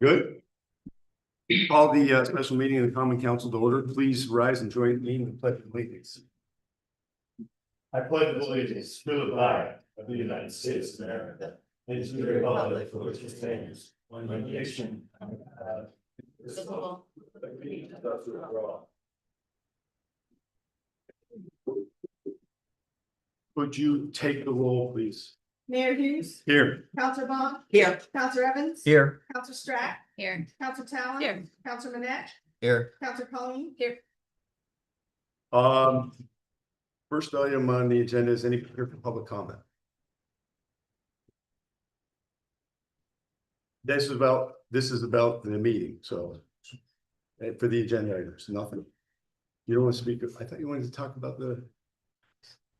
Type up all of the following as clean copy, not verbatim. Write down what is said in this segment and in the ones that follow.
Good. Call the special meeting of the Common Council to order. Please rise and join me in the pledge of allegiance. I pledge allegiance to the flag of the United States of America and to the republic for which it stands, one nation, under God, indivisible, with liberty and justice for all. Would you take the roll, please? Mayor Hughes, Here. Counselor Bond. Here. Counselor Evans. Here. Counselor Strack. Here. Counselor Talon. Here. Counselor Manette. Here. Counselor Colleen. Here. First item on the agenda is any here for public comment. This is about the meeting, so. For the agenda items, nothing. You don't want to speak, I thought you wanted to talk about the,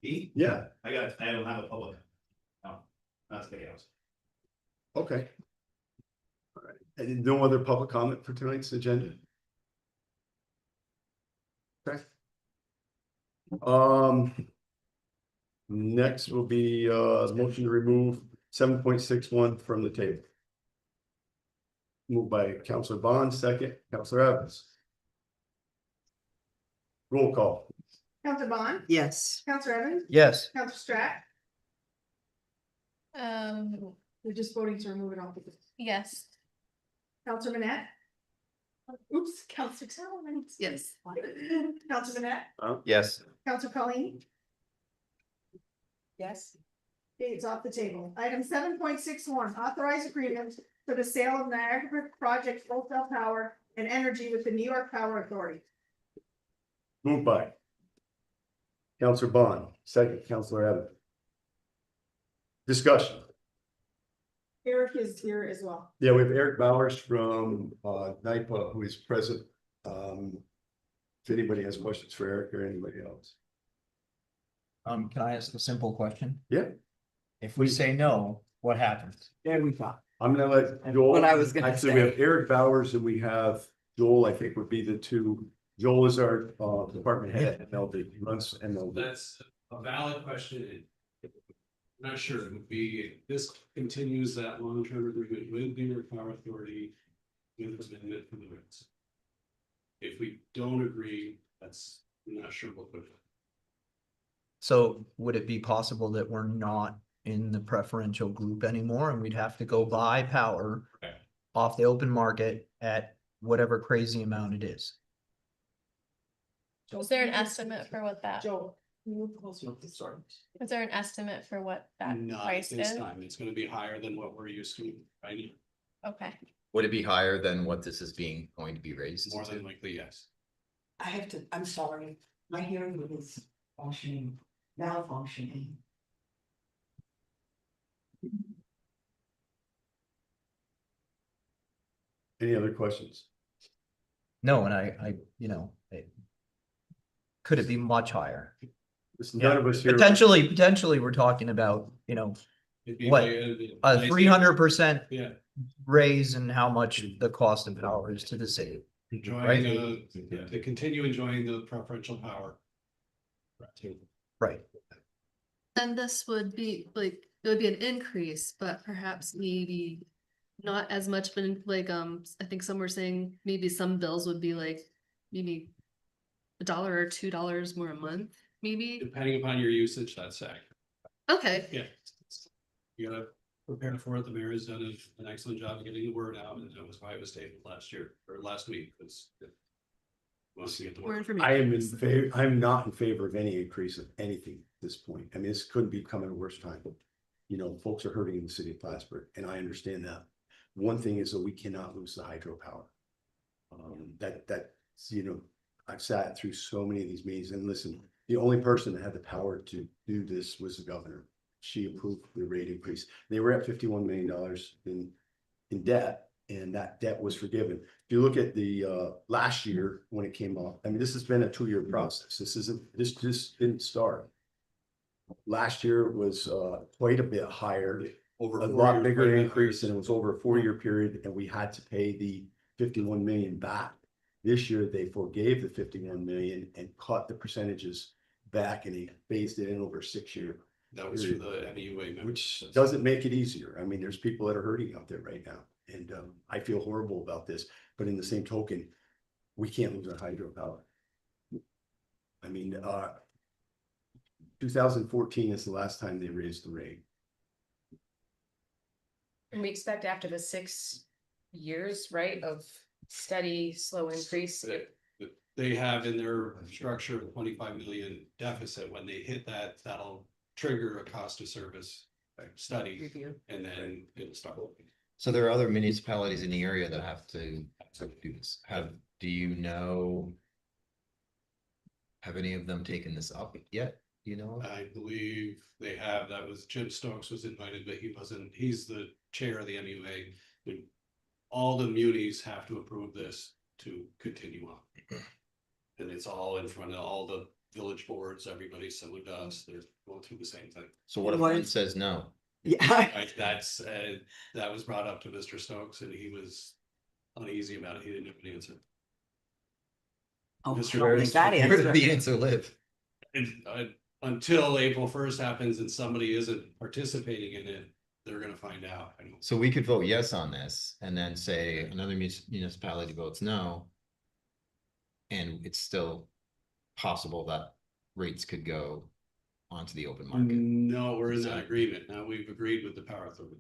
yeah, I don't have a public. No, that's the house. okay. All right, and no other public comment for tonight's agenda? Okay. Next will be motion to remove 7.61 from the table. Moved by Counselor Bond, second, Counselor Evans. Roll call. Counselor Bond. Yes. Counselor Evans. Yes. Counselor Strack. Um, We're just voting to remove it off. yes. Counselor Manette. Oops, Counselor Talon. Yes. Counselor Manette. Yes. Counselor Colleen. Yes. Okay, it's off the table. Item 7.61, authorize agreement for the sale of Niagara Project wholesale power and energy with the New York Power Authority. Moved by Counselor Bond, second, Counselor Evans. Discussion. Eric is here as well. Yeah, we have Eric Bowers from NIPA who is present. If anybody has questions for Eric or anybody else. Can I ask a simple question? Yeah. If we say no, what happens? There we go. I'm gonna let Joel. What I was gonna Actually, we say. have Eric Bowers and we have Joel, I think would be the two. Joel is our department head at MLD, he runs MLD. That's a valid question. I'm not sure, it would be, if this continues that long-term agreement with New York Power Authority. With amendment for the rates. If we don't agree, I'm not sure what would. So would it be possible that we're not in the preferential group anymore and we'd have to go buy power Okay. off the open market at whatever crazy amount it is? Is there an estimate for what that, Joel, move closer. is there an estimate for what that Not at price this is? time, it's gonna be higher than what we're used to, right? Okay, Would it be higher than what this is going to be raised More to? than likely, yes. I have to, I'm sorry, my hearing is functioning, malfunctioning. Any other questions? No, and could it be much higher? Listen, none of us here. Potentially, we're talking about, It'd be What? like a 300% Yeah, raise in how much the cost of power is to the city. enjoying, to continue enjoying the preferential power. Right. And this would be like, it would be an increase, but perhaps maybe not as much, but I think some were saying maybe some bills would be like maybe $1 or $2 more a month, maybe. Depending upon your usage, that's accurate. Okay, Yeah. You gotta prepare for it. The mayor has done an excellent job of getting the word out, and that was why it was tabled last week, was. Wants to get the more word. information. I am in favor, I'm not in favor of any increase of anything at this point. I mean, this couldn't be coming at a worse time. Folks are hurting in the city of Plattsburgh, and I understand that. One thing is that we cannot lose the hydropower. I've sat through so many of these meetings, and listen, the only person that had the power to do this was the governor. She approved the rate increase. They were at $51 million in debt, and that debt was forgiven. If you look at the last year when it came up, I mean, this has been a 2-year process. This didn't start. Last year was quite a bit higher, a lot bigger increase, and it was over a 4-year period, and we had to pay the 51 million back. This year, they forgave the 51 million and cut the percentages back, and they phased it in over a 6-year. That was for the NEUA members. Which doesn't make it easier. I mean, there's people that are hurting out there right now. And I feel horrible about this, but in the same token, we can't lose our hydropower. I mean, 2014 is the last time they raised the rate. And we expect after the 6 years, right, of steady, slow increase. They have in their structure a 25 million deficit. When they hit that, that'll trigger a cost of service study, Review. and then it'll start. So there are other municipalities in the area that have to do this. Do you know? Have any of them taken this up yet? Do you know? I believe they have. That was Jim Stokes was invited, but he wasn't. He's the chair of the MUA. All the munis have to approve this to continue on. And it's all in front of all the village boards, everybody similar to us, they're going through the same thing. So what if What one is- says no? Yeah. That was brought up to Mr. Stokes and he was uneasy about it, he didn't have an answer. Oh, Mr. don't make that Where did answer. the answer live? And until April 1st happens and somebody isn't participating in it, they're gonna find out. I don't. So we could vote yes on this and then say another municipality votes no. And it's still possible that rates could go onto the open market. No, we're in that agreement, now we've agreed with the power authority.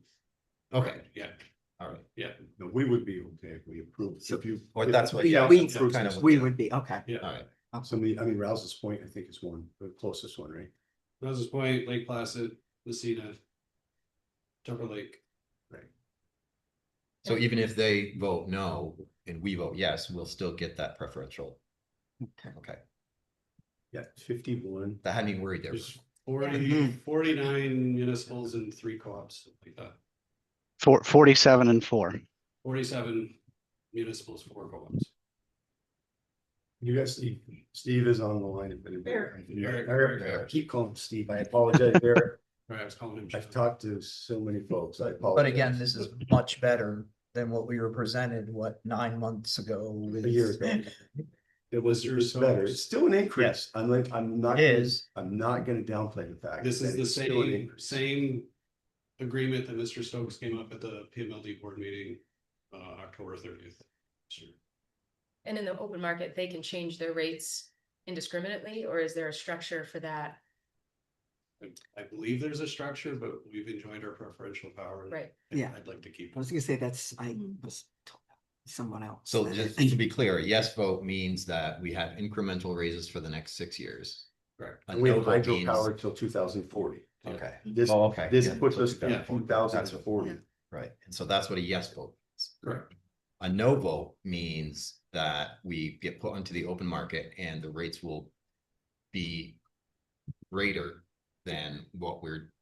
Okay, Yeah, all right. yeah, No, we would be okay if we approved. So- If you. Well, that's what- Yeah, we- kind of- We would be, okay. yeah. All right. Somebody, I mean, Rouse's Point, I think is one, the closest one, right? Rouse's Point, Lake Placid, Messina. Tupper Lake. So even if they vote no and we vote yes, we'll still get that preferential. Okay. Okay, Yeah, 51. that had me worried there. There's 49 municipals and 3 co-ops, like that. 47 and 4. 47 municipals, 4 co-ops. You guys, Steve is on the line. If anybody- Eric. Eric, keep calling him Steve. I apologize, Eric. Right, I was calling him. I've talked to so many folks. I apologize. But again, this is much better than what we were presented, 9 months ago? A year ago. It was better. It's still an increase. I'm not. It is. I'm not gonna downplay the fact. This is that the it's still an same, increase. same agreement that Mr. Stokes came up at the PMLD board meeting, October 30th. Sure. And in the open market, they can change their rates indiscriminately, or is there a structure for that? I believe there's a structure, but we've enjoyed our preferential power. Right. and Yeah. I'd like to keep. I was gonna say I was told someone else. So just to be clear, a yes vote means that we have incremental raises for the next 6 years. Correct. A And we no have vote means- hydropower till 2040. Okay, This, Oh, okay. this Yeah, puts so us to 2040. 2040. right. And so that's what a yes vote is. Correct. A no vote means that we get put onto the open market and the rates will be greater than what we're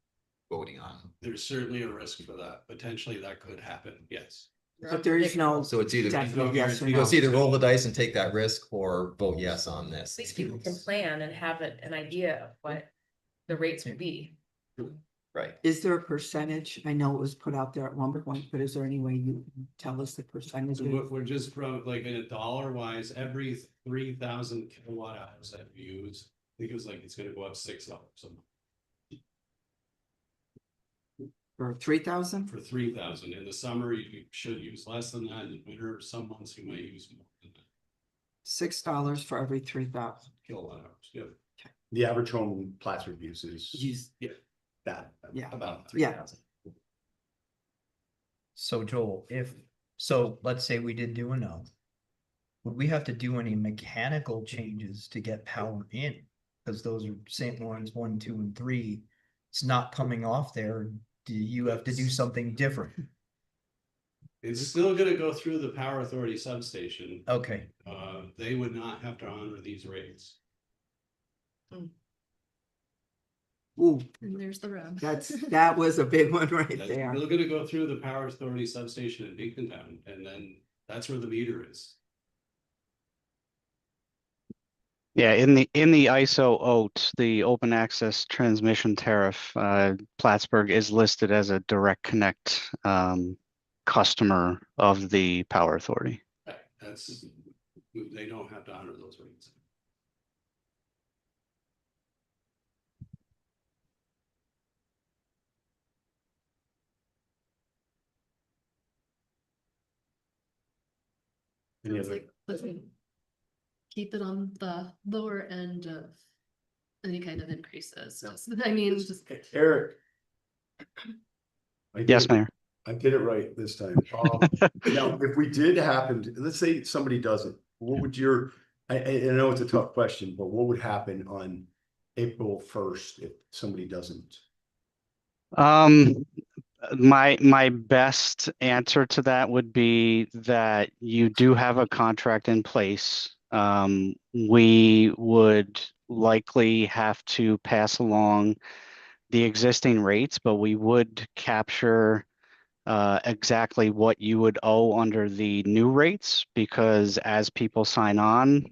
voting on. There's certainly a risk for that. Potentially that could happen, yes. But there is no So it's either, definite yes or you no. go either roll the dice and take that risk or vote yes on this. At least people can plan and have an idea of what the rates would be. Right. Is there a percentage? I know it was put out there at one point, but is there any way you can tell us the percentage? So we're just from like in a dollar wise, every 3,000 kilowatt hours that we use, I think it was like, it's gonna go up $6 a month. For 3,000? For 3,000. In the summer, you should use less than that. In the winter, some months you might use more than that. $6 for every 3,000. Kilowatt hours, yeah. The average home Plattsburgh uses Use, that. Yeah. About Yeah. 3,000. So Joel, so let's say we did do a no. Would we have to do any mechanical changes to get power in? Because those are St. Lawrence 1, 2, and 3. It's not coming off there. Do you have to do something different? It's still gonna go through the power authority substation. Okay, They would not have to honor these rates. ooh, And there's the rub. that was a big one right That's there. still gonna go through the power authority substation in Beacontown, and then that's where the meter is. Yeah, in the ISO OAT, the open access transmission tariff, Plattsburgh is listed as a direct connect customer of the power authority. Right, that's, they don't have to honor those rates. Any Sounds other- like, let's keep it on the lower end of any kind of increases. No. Just- I mean, just Eric. I did Yes, it- Mayor. I did it right this time. Now, if we did happen, let's say somebody doesn't, what would your, I know it's a tough question, but what would happen on April 1st if somebody doesn't? My best answer to that would be that you do have a contract in place. We would likely have to pass along the existing rates, but we would capture exactly what you would owe under the new rates, because as people sign on,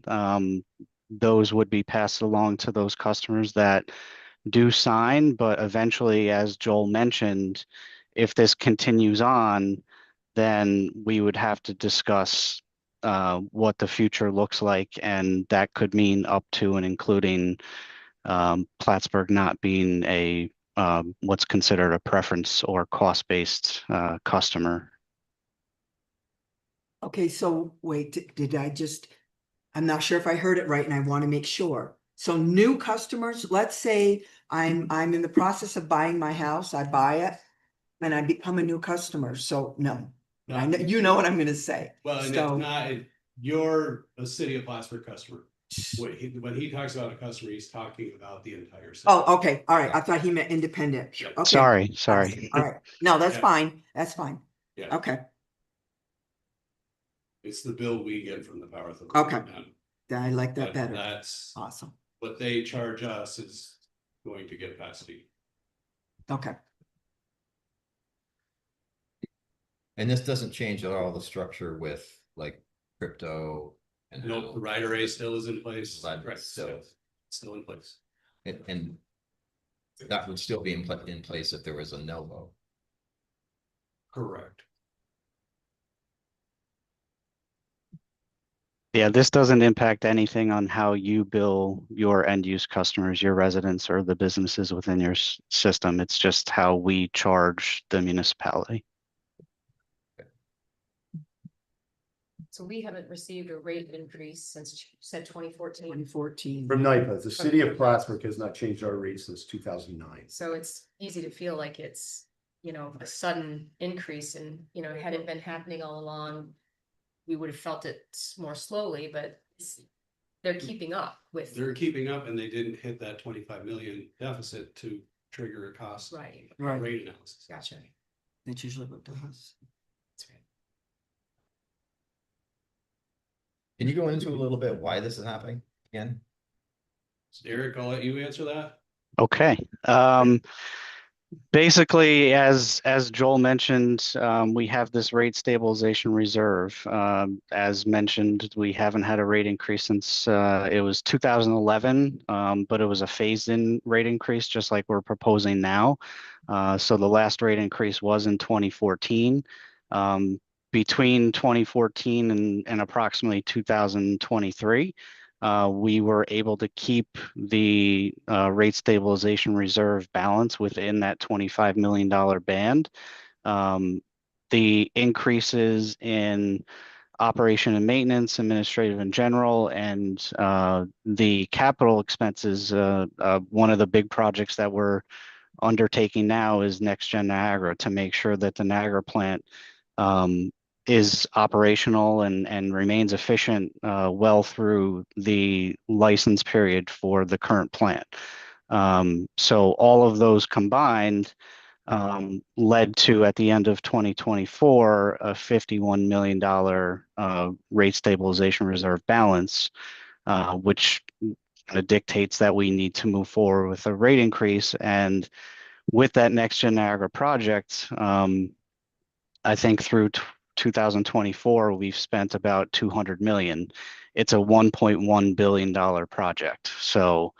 those would be passed along to those customers that do sign. But eventually, as Joel mentioned, if this continues on, then we would have to discuss what the future looks like, and that could mean up to and including Plattsburgh not being a what's considered a preference or cost-based customer. Okay, so wait, did I just, I'm not sure if I heard it right and I want to make sure. So new customers, let's say I'm in the process of buying my house, I buy it and I become a new customer, so no. I know, you know what I'm gonna say. Well, and So- it's not, you're a city of Plattsburgh customer. When he talks about a customer, he's talking about the entire city. Oh, okay, all right, I thought he meant independent. Yeah. Okay. Sorry. All right, no, that's Yeah. fine, that's fine. Yeah. Okay, It's the bill we get from the power authority. Okay. not- I like that but better. That's Awesome, what they charge us is going to get past you. okay. And this doesn't change at all the structure with like crypto and Nope, how- the right array still is in place. Right, Right, so- still in place. and that would still be in place if there was a no vote. Correct. Yeah, this doesn't impact anything on how you bill your end use customers, your residents, or the businesses within your system. It's just how we charge the municipality. So we haven't received a rate increase since you said 2014. 2014. From NIPA, the city of Plattsburgh has not changed our rates since 2009. So it's easy to feel like it's, you know, a sudden increase and, you know, had it been happening all along, we would have felt it more slowly, but they're keeping up with. They're keeping up and they didn't hit that 25 million deficit to trigger a cost Right, Right, rate analysis. gotcha. that's usually what does. That's right. Can you go into a little bit why this is happening again? Eric, I'll let you answer that. Okay. Basically, as Joel mentioned, we have this rate stabilization reserve. As mentioned, we haven't had a rate increase since it was 2011, but it was a phased-in rate increase, just like we're proposing now. So the last rate increase was in 2014. Between 2014 and approximately 2023, we were able to keep the rate stabilization reserve balance within that $25 million band. The increases in operation and maintenance, administrative and general, and the capital expenses, one of the big projects that we're undertaking now is Next Gen Niagara, to make sure that the Niagara plant is operational and remains efficient well through the license period for the current plant. So all of those combined led to, at the end of 2024, a $51 million rate stabilization reserve balance, which kind of dictates that we need to move forward with a rate increase. And with that Next Gen Niagara project, I think through 2024, we've spent about 200 million. It's a $1.1 billion project. So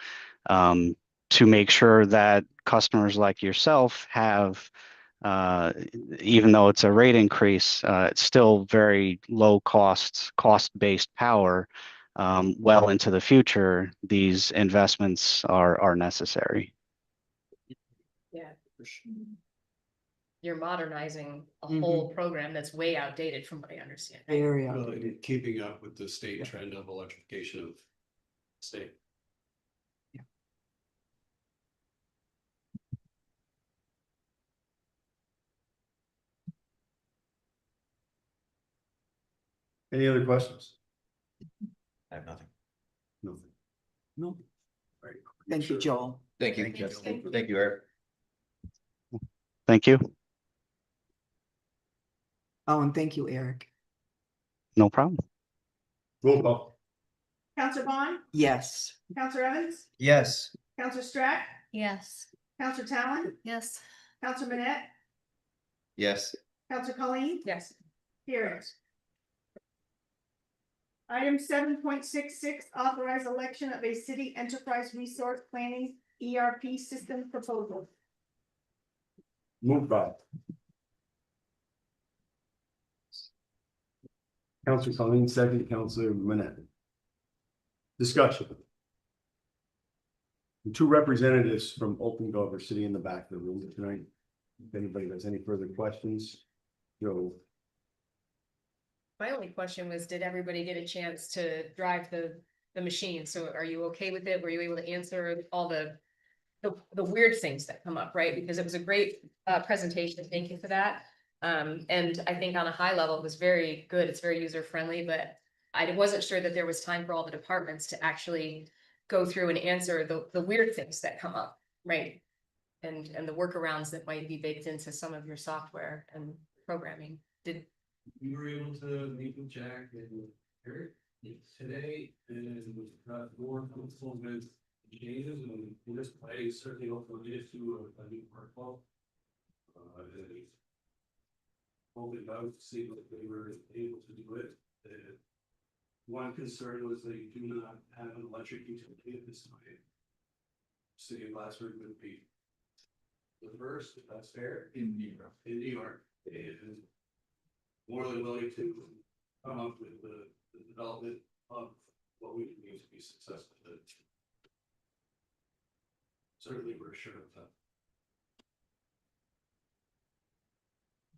to make sure that customers like yourself have, even though it's a rate increase, it's still very low cost-based power. Well into the future, these investments are necessary. Yeah. you're modernizing a Mhm. whole program that's way outdated from what I understand. Very Well, outdated. keeping up with the state Yeah. trend of electrification of state. Any other questions? I have nothing. Nothing. No, Right. thank you, Sure. Joel. Thank you. Thank you. Thank you, Eric. Thank you. Oh, and thank you, Eric. No problem. Roll call. Counselor Bond, Yes. Counselor Evans, Yes, Counselor Strack, Yes. Counselor Talon, Yes. Counselor Manette, Yes. Counselor Colleen, Yes. carries. Item 7.66, authorize election of a city enterprise resource planning ERP system proposal. Moved by. Counselor Colleen, second, Counselor Manette. Discussion. The two representatives from Open Gov are sitting in the back of the room tonight. If anybody has any further questions, Joe. My only question was, did everybody get a chance to drive the machine? So are you okay with it? Were you able to answer all the weird things that come up, right? Because it was a great presentation. Thank you for that. And I think on a high level, it was very good. It's very user friendly, but I wasn't sure that there was time for all the departments to actually go through and answer the weird things that come up, right? And the workarounds that might be baked into some of your software and programming. We were able to meet with Jack and Eric today and got more comfortable with changes and in this play certainly also leaded to a new workflow. Holding out to see what they were able to do it. One concern was they do not have an electric utility at this time. City of Plattsburgh would be the first, if that's fair. In New York. In New York, and more than willing to come up with the development of what we can use to be successful. Certainly, we're sure of that.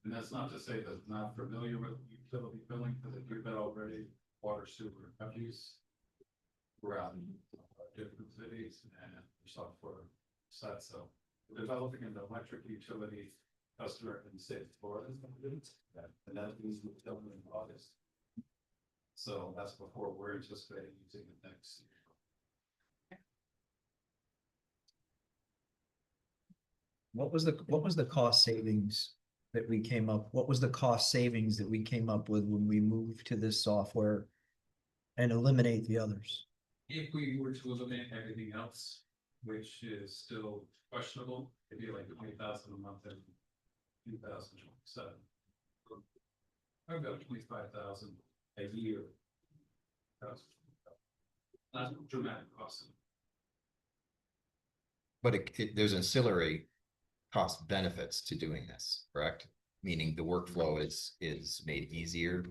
And that's not to say that not familiar with utility billing, because if you've been already water, sewer, refuse around different cities and software set, so developing an electric utility customer in the state of Florida, and that means we'll tell them in August. So that's before we're anticipating using it next year. what was the cost savings that we came up, what was the cost savings that we came up with when we moved to this software and eliminate the others? If we were to eliminate everything else, which is still questionable, it'd be like 20,000 a month in 2027. About 25,000 a year. That's not dramatic cost. But there's ancillary cost benefits to doing this, correct? Meaning the workflow is made easier.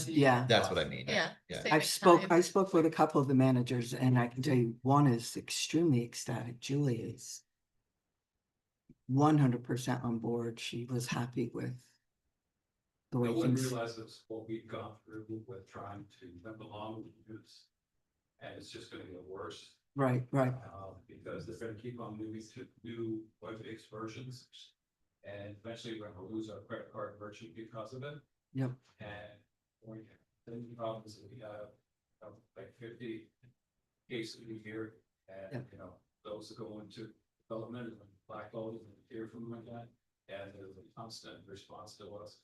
Yeah. That's what I mean. Yeah. Yeah. Save I time. spoke with a couple of the managers and I can tell you, one is extremely ecstatic. Julie is 100% on board. She was happy with the way No one things. realizes what we've gone through with trying to limp along with use. And it's just gonna get worse. Right. Because they're gonna keep on moving to new web-based versions. And eventually we're gonna lose our credit card merchant because of it. Yep. And then the problems that we have, like 50 cases a year. And, Yep. you know, those that go into development and blackballed and hear from them like that. And there's a constant response to us.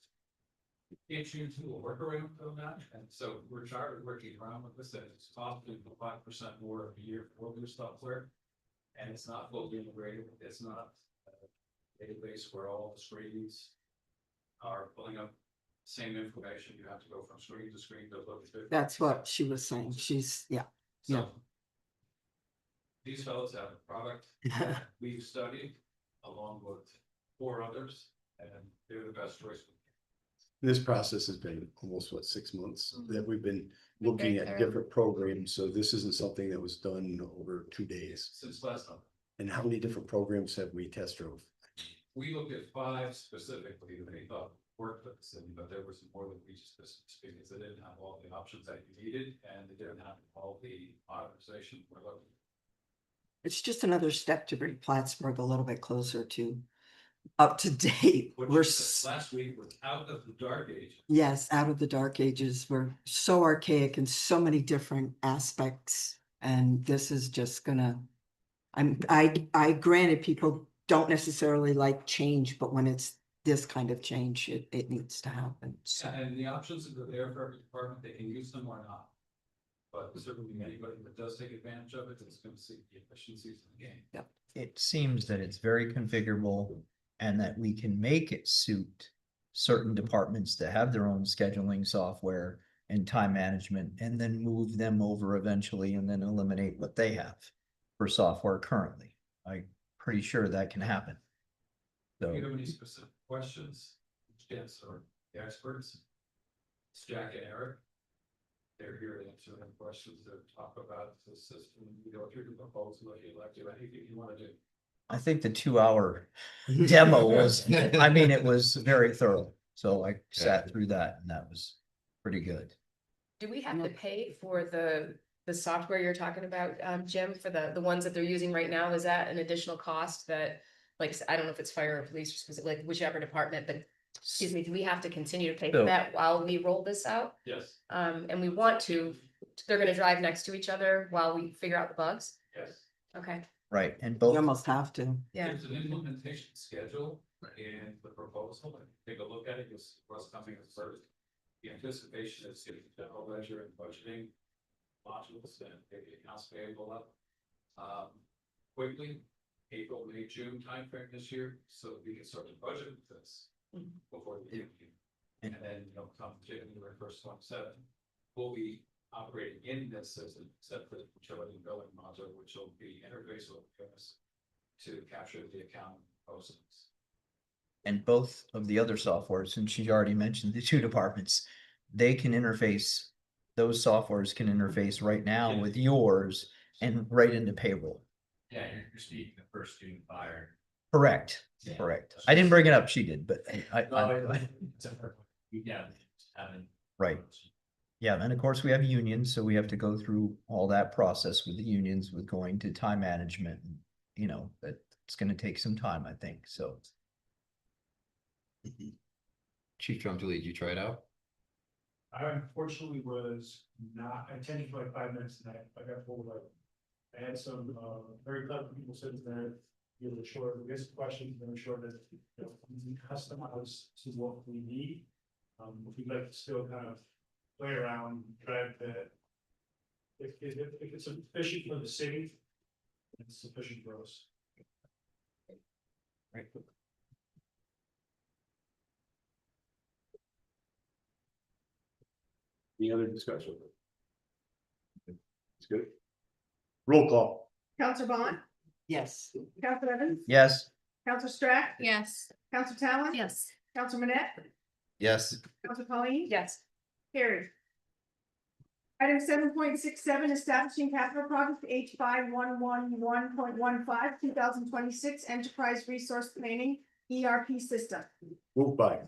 Can't you do a workaround on that? And so we're started working around with this, and it's costing 5% more a year for new software. And it's not fully integrated, it's not a database where all the screens are pulling up the same information. You have to go from screen to screen to look at it. That's what she was saying. Yeah. So these fellows have a product that we've studied along with 4 others, and they're the best choice. This process has been almost 6 months that we've been looking Very at thorough. different programs. So this isn't something that was done over 2 days. Since last time. And how many different programs have we test drove? we looked at 5 specifically that we thought worked for the city, but there was more that we just dismissed because they didn't have all the options that you needed and they didn't have all the modernization we're looking. It's just another step to bring Plattsburgh a little bit closer to up to date. Which We're, last week was out of the dark age. yes, out of the dark ages. We're so archaic in so many different aspects. And this is just gonna, I granted people don't necessarily like change, but when it's this kind of change, it needs to happen. So. And the options that are there for every department, they can use them or not. But certainly anybody that does take advantage of it is gonna see the efficiencies of the game. It seems that it's very configurable and that we can make it suit certain departments that have their own scheduling software and time management, and then move them over eventually and then eliminate what they have for software currently. I'm pretty sure that can happen. So. If you have any specific questions, Jens or the experts, it's Jack and Eric. They're here to answer any questions that talk about the system, we go through the proposal, if you'd like to, anything you want to do. I think the 2-hour demo was, I mean, it was very thorough. So I sat through that and that was pretty good. Do we have to pay for the software you're talking about, Jim, for the ones that they're using right now? Is that an additional cost that, like, I don't know if it's fire or police or specific, like whichever department, but excuse me, do we have to continue to pay for So- that while we roll this out? Yes, And we want to, they're gonna drive next to each other while we figure out the bugs? yes. Okay, Right, and You both, almost have to. yeah. There's an implementation schedule in the proposal, and take a look at it, you'll see what's coming first. The anticipation is getting general ledger and budgeting modules and get the accounts payable up. Quickly, April, May, June timeframe this year, so we can start to budget this before the end of the year. And then, come January 1st, 27, we'll be operating in this system, except for the utility billing module, which will be interfaced with us to capture the account postings. and both of the other softwares, and she already mentioned the 2 departments, they can interface, those softwares can interface right now with yours and right into payroll. Yeah, you're speaking the first student buyer. Correct, Yeah. correct. I didn't bring it up, she did, but Yeah, having. right. Yeah, and of course we have unions, so we have to go through all that process with the unions with going to time management. You know, that it's gonna take some time, I think, so. Chief Drumtley, did you try it out? I unfortunately was not, I attended for like 5 minutes tonight, I got pulled away. I had some, very clever people sitting there, give it a short, we some questions, very short that, we can customize to what we need. We'd like to still kind of play around, drive that. If it's sufficient for the city, it's sufficient for us. Right. Any other discussion? It's good. Roll call. Counselor Bond, Yes. Counselor Evans, Yes, Counselor Strack, Yes. Counselor Talon. Yes. Counselor Manette, Yes. Counselor Colleen. Yes. Carried. Item 7.67, establishing capital project H5111.15, 2026 Enterprise Resource Planning ERP System. Moved by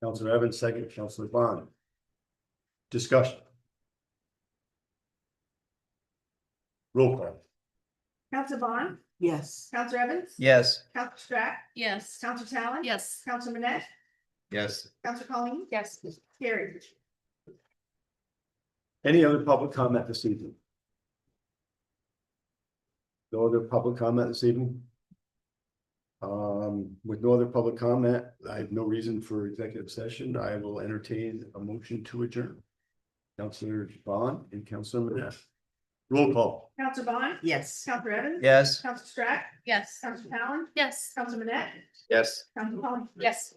Counselor Evans, second, Counselor Bond. Discussion. Roll call. Counselor Bond, Yes. Counselor Evans. yes, Counselor Strack, Yes. Counselor Talon. Yes. Counselor Manette, Yes. Counselor Colleen. Yes. Carried. Any other public comment this evening? No other public comment this evening? With no other public comment, I have no reason for executive session. I will entertain a motion to adjourn. Counselor Bond and Counselor Manette. Roll call. Counselor Bond. Yes. Counselor Evans. yes. Counselor Strack, Yes. Counselor Talon. Yes. Counselor Manette, Yes. Counselor Colleen. Yes.